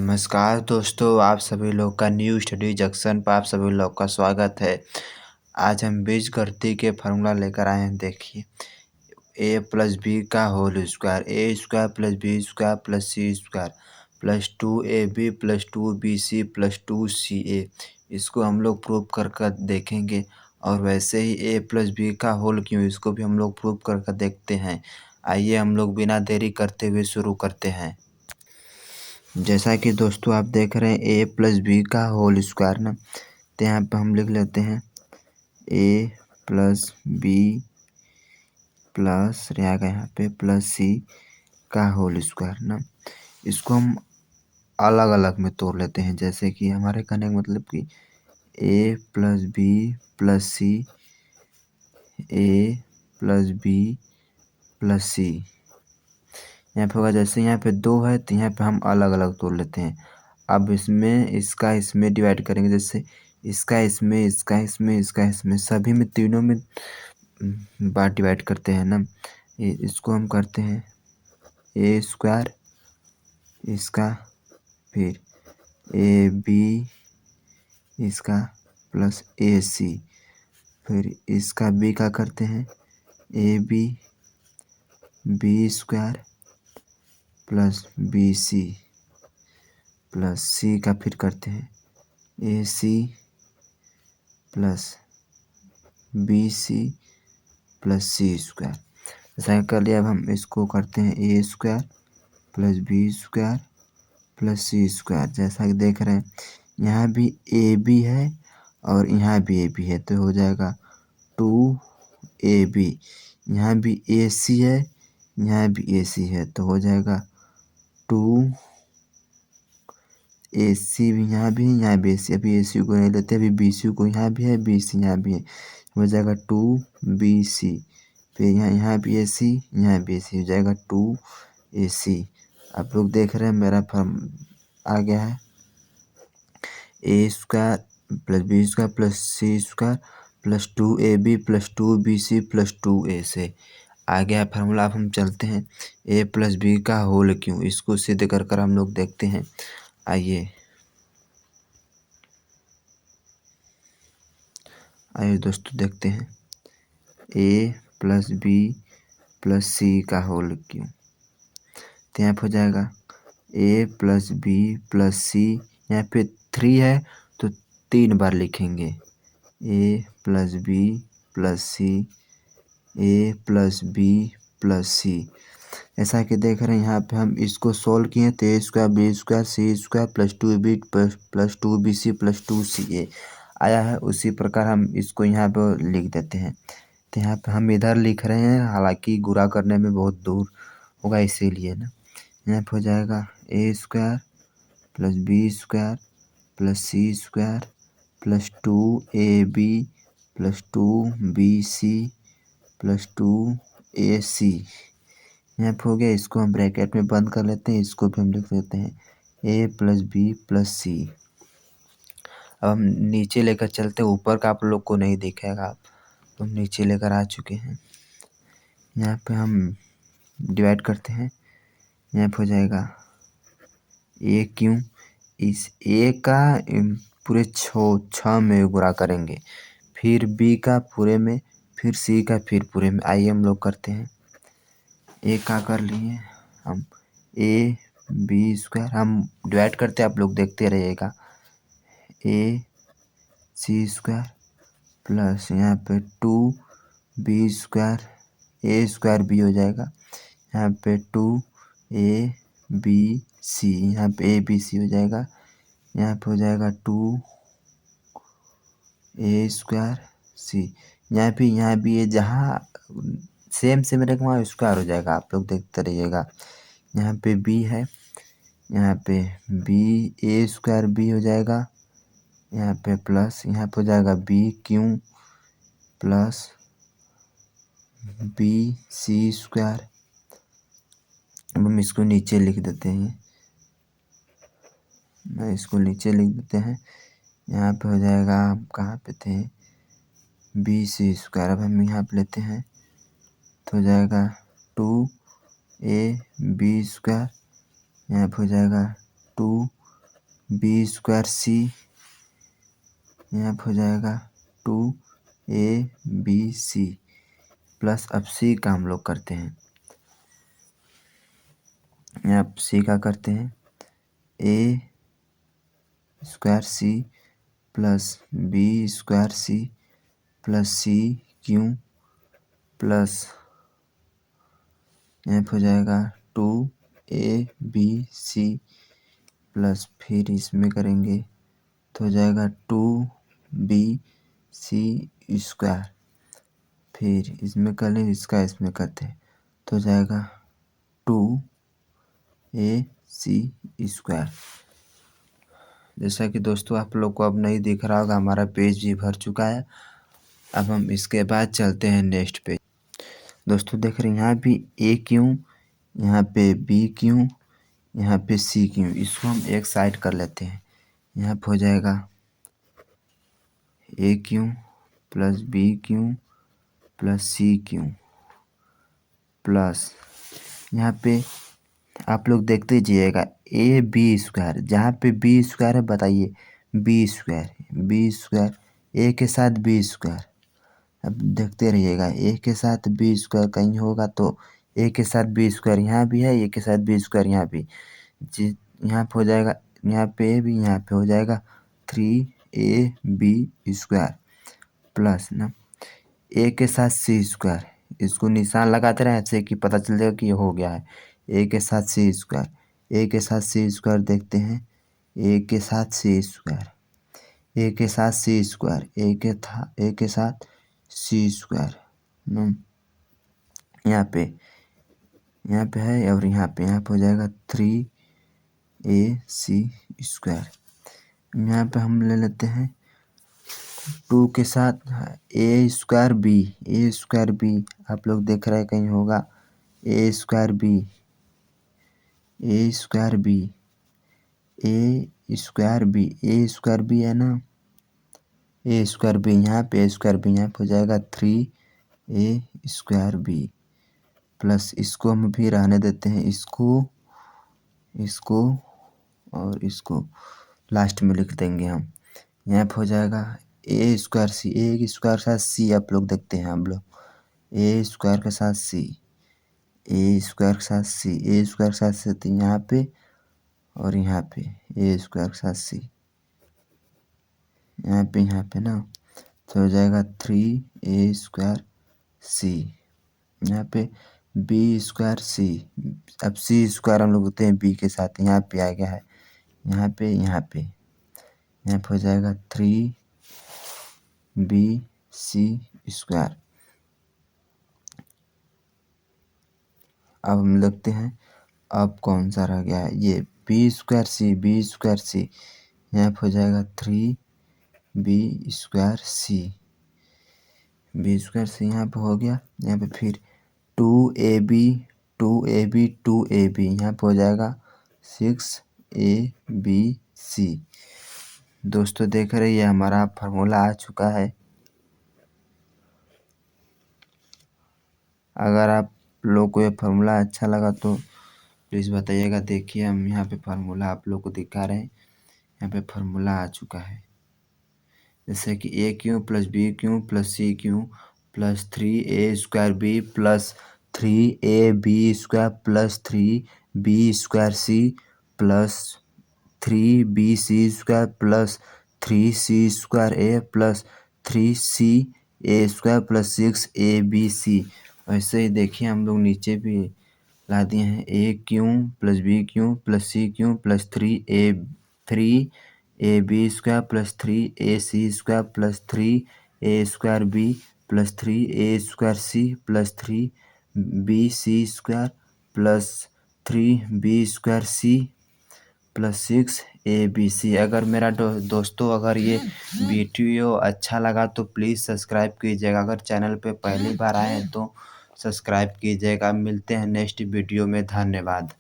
नमस्कार दोस्तों, आप सभी लोग का न्यू स्टडी जंक्शन पर आप सभी लोग का स्वागत है। आज हम बीजगणित के फार्मूला लेकर आए हैं। देखिए, a प्लस बी का whole square, a square plus B square plus c square plus 2ab plus 2bc plus 2ca। इसको हम लोग प्रूव कर कर देखेंगे। और वैसे ही a प्लस बी का होल क्यों, इसको भी हम लोग प्रूव कर कर देखते हैं। आइए हम लोग बिना देरी करते हुए शुरू करते हैं। जैसा कि दोस्तों आप देख रहे हैं a प्लस बी का होल स्क्वायर ना, तो यहाँ पे हम लिख लेते हैं a प्लस बी प्लस रहेगा यहाँ पे प्लस सी का होल स्क्वायर ना। इसको हम अलग अलग में तोड़ लेते हैं। जैसे कि हमारे कहने का मतलब कि a plus b plus c, a plus b plus c यहाँ पे होगा। जैसे यहाँ पे 2 है तो यहाँ पे हम अलग अलग तोड़ लेते हैं। अब इसमें इसका इसमें डिवाइड करेंगे। जैसे इसका इसमें, इसका इसमें, इसका इसमें, सभी में तीनों में बार डिवाइड करते हैं ना। इसको हम करते हैं ए स्क्वायर, इसका फिर ए बी इसका प्लस ए सी, फिर इसका बी का करते हैं a b b square plus b c plus c का फिर करते हैं a c plus b c plus c square. ऐसा कर लिया। अब हम इसको करते हैं ए square plus B square plus c square. जैसा कि देख रहे हैं यहाँ भी ए बी है और यहाँ भी ए बी है, तो हो जाएगा 2ab। यहाँ भी ए सी है, यहाँ भी ए सी है, तो हो जाएगा 2 ए सी भी यहाँ भी है, यहाँ भी ए सी। अभी ए सी को नहीं लेते, अभी बी सी को यहाँ भी है, बी सी यहाँ भी है, हो जाएगा 2bc। फिर यहाँ भी ए सी, यहाँ भी ए सी, हो जाएगा 2ac। आप लोग देख रहे हैं मेरा फॉर्म आ गया है a square plus B square plus c square plus 2ab plus 2bc plus 2a से आ गया फार्मूला। अब हम चलते हैं a प्लस बी का होल क्यों, इसको सिद्ध कर कर हम लोग देखते हैं। आइए दोस्तों देखते हैं a plus b plus c का होल क्यों। तो यहाँ पर हो जाएगा a plus b plus c, यहाँ पे 3 है तो 3 बार लिखेंगे a plus b plus c, a plus b plus c. ऐसा कि देख रहे हैं यहाँ पे हम इसको सोल्व किए तो a square b square c square plus 2b plus 2bc plus 2ca आया है। उसी प्रकार हम इसको यहाँ पर लिख देते हैं। तो यहाँ पे हम इधर लिख रहे हैं, हालांकि गुणा करने में बहुत दूर होगा इसीलिए ना। यहाँ पे हो जाएगा a square plus B square plus c square plus 2ab plus 2bc plus 2ac। यहाँ पे हो गया। इसको हम ब्रैकेट में बंद कर लेते हैं। इसको भी हम लिख देते हैं a प्लस बी प्लस सी। अब हम नीचे लेकर चलते हैं। ऊपर का आप लोग को नहीं दिखेगा, तो हम नीचे लेकर आ चुके हैं। यहाँ पे हम डिवाइड करते हैं। यहाँ पे हो जाएगा a क्यों, इस a का पूरे 6 में गुणा करेंगे, फिर b का पूरे में, फिर c का फिर पूरे में। आइए हम लोग करते हैं। a का कर लिए हम a बी स्क्वायर, हम डिवाइड करते हैं, आप लोग देखते रहिएगा। a सी स्क्वायर प्लस यहाँ पे 2b square, a square b हो जाएगा, यहाँ पे 2abc, यहाँ पे abc हो जाएगा, यहाँ पे हो जाएगा 2a स्क्वायर c। यहाँ भी ये जहाँ सेम से मेरे वहाँ स्क्वायर हो जाएगा, आप लोग देखते रहिएगा। यहाँ पे b है, यहाँ पे b a स्क्वायर b हो जाएगा, यहाँ पे प्लस, यहाँ पे हो जाएगा b क्यों प्लस बी सी स्क्वायर। अब हम इसको नीचे लिख देते हैं, इसको नीचे लिख देते हैं। यहाँ पे हो जाएगा, हम कहाँ पे थे, बी सी स्क्वायर। अब हम यहाँ पे लेते हैं तो हो जाएगा 2ab स्क्वायर, यहाँ पे हो जाएगा 2 बी स्क्वायर सी, यहाँ पे हो जाएगा 2ab प्लस अब सी का हम लोग करते हैं। यहाँ सी का करते हैं ए square C plus B square C plus C Q plus यहाँ पे हो जाएगा 2ab प्लस फिर इसमें करेंगे तो हो जाएगा 2bc स्क्वायर, फिर इसमें कर लें इसका इसमें करते हैं तो हो जाएगा 2ac स्क्वायर। जैसा कि दोस्तों आप लोग को अब नहीं दिख रहा होगा, हमारा पेज भी भर चुका है। अब हम इसके बाद चलते हैं नेक्स्ट पेज। दोस्तों देख रहे हैं यहाँ भी ए क्यू, यहाँ पे बी क्यू, यहाँ पे सी क्यू, इसको हम एक साइड कर लेते हैं। यहाँ पे हो जाएगा a cube plus b cube plus C Q plus यहाँ पे आप लोग देखते जाइएगा ए बी स्क्वायर, जहाँ पे बी स्क्वायर है बताइए बी स्क्वायर ए के साथ बी स्क्वायर। अब देखते रहिएगा ए के साथ बी स्क्वायर कहीं होगा तो ए के साथ बी स्क्वायर यहाँ भी है, ए के साथ बी स्क्वायर यहाँ भी, यहाँ पे हो जाएगा, यहाँ पे ए भी, यहाँ पे हो जाएगा 3ab स्क्वायर प्लस ना ए के साथ सी स्क्वायर, इसको निशान लगाते रहे ऐसे कि पता चल जाएगा कि ये हो गया है। ए के साथ सी स्क्वायर, ए के साथ सी स्क्वायर देखते हैं, ए के साथ सी स्क्वायर, ए के साथ सी स्क्वायर, ए के साथ सी स्क्वायर, यहाँ पे है और यहाँ पे हो जाएगा 3ac स्क्वायर। यहाँ पे हम ले लेते हैं 2 के साथ ए स्क्वायर बी, आप लोग देख रहे हैं कहीं होगा ए स्क्वायर बी है ना, ए स्क्वायर बी यहाँ पे, यहाँ पे हो जाएगा 3a² प्लस इसको हम भी रहने देते हैं, इसको और इसको लास्ट में लिख देंगे हम। यहाँ पे हो जाएगा ए स्क्वायर के साथ सी, आप लोग देखते हैं हम लोग ए स्क्वायर के साथ सी, तो यहाँ पे और यहाँ पे ए स्क्वायर के साथ सी, यहाँ पे ना तो हो जाएगा 3a² सी, यहाँ पे बी स्क्वायर सी, अब सी स्क्वायर हम लोग होते हैं बी के साथ, यहाँ पे आ गया है, यहाँ पे हो जाएगा 3bc²। अब हम लिखते हैं अब कौन सा रह गया है, ये बी स्क्वायर सी, यहाँ पे हो जाएगा 3b² सी, यहाँ पे हो गया। यहाँ पे फिर 2ab यहाँ पे हो जाएगा 6abc। दोस्तों देख रहे हैं हमारा फार्मूला आ चुका है। अगर आप लोग को ये फार्मूला अच्छा लगा तो प्लीज़ बताइएगा। देखिए हम यहाँ पे फार्मूला आप लोग को दिखा रहे हैं, यहाँ पे फार्मूला आ चुका है, जैसे कि a cube plus b cube plus C Q plus 3a² plus 3ab² plus 3b² plus 3bc² plus 3c² plus 3ca² plus 6abc। वैसे ही देखिए हम लोग नीचे भी ला दिए हैं a cube plus b cube plus C Q plus 3ab² plus 3ac² plus 3a² plus 3a² plus 3bc² plus 3b² plus 6abc। अगर मेरा दोस्तों अगर ये वीडियो अच्छा लगा तो प्लीज़ सब्सक्राइब कीजिएगा। अगर चैनल पे पहली बार आए हैं तो सब्सक्राइब कीजिएगा। मिलते हैं नेक्स्ट वीडियो में। धन्यवाद।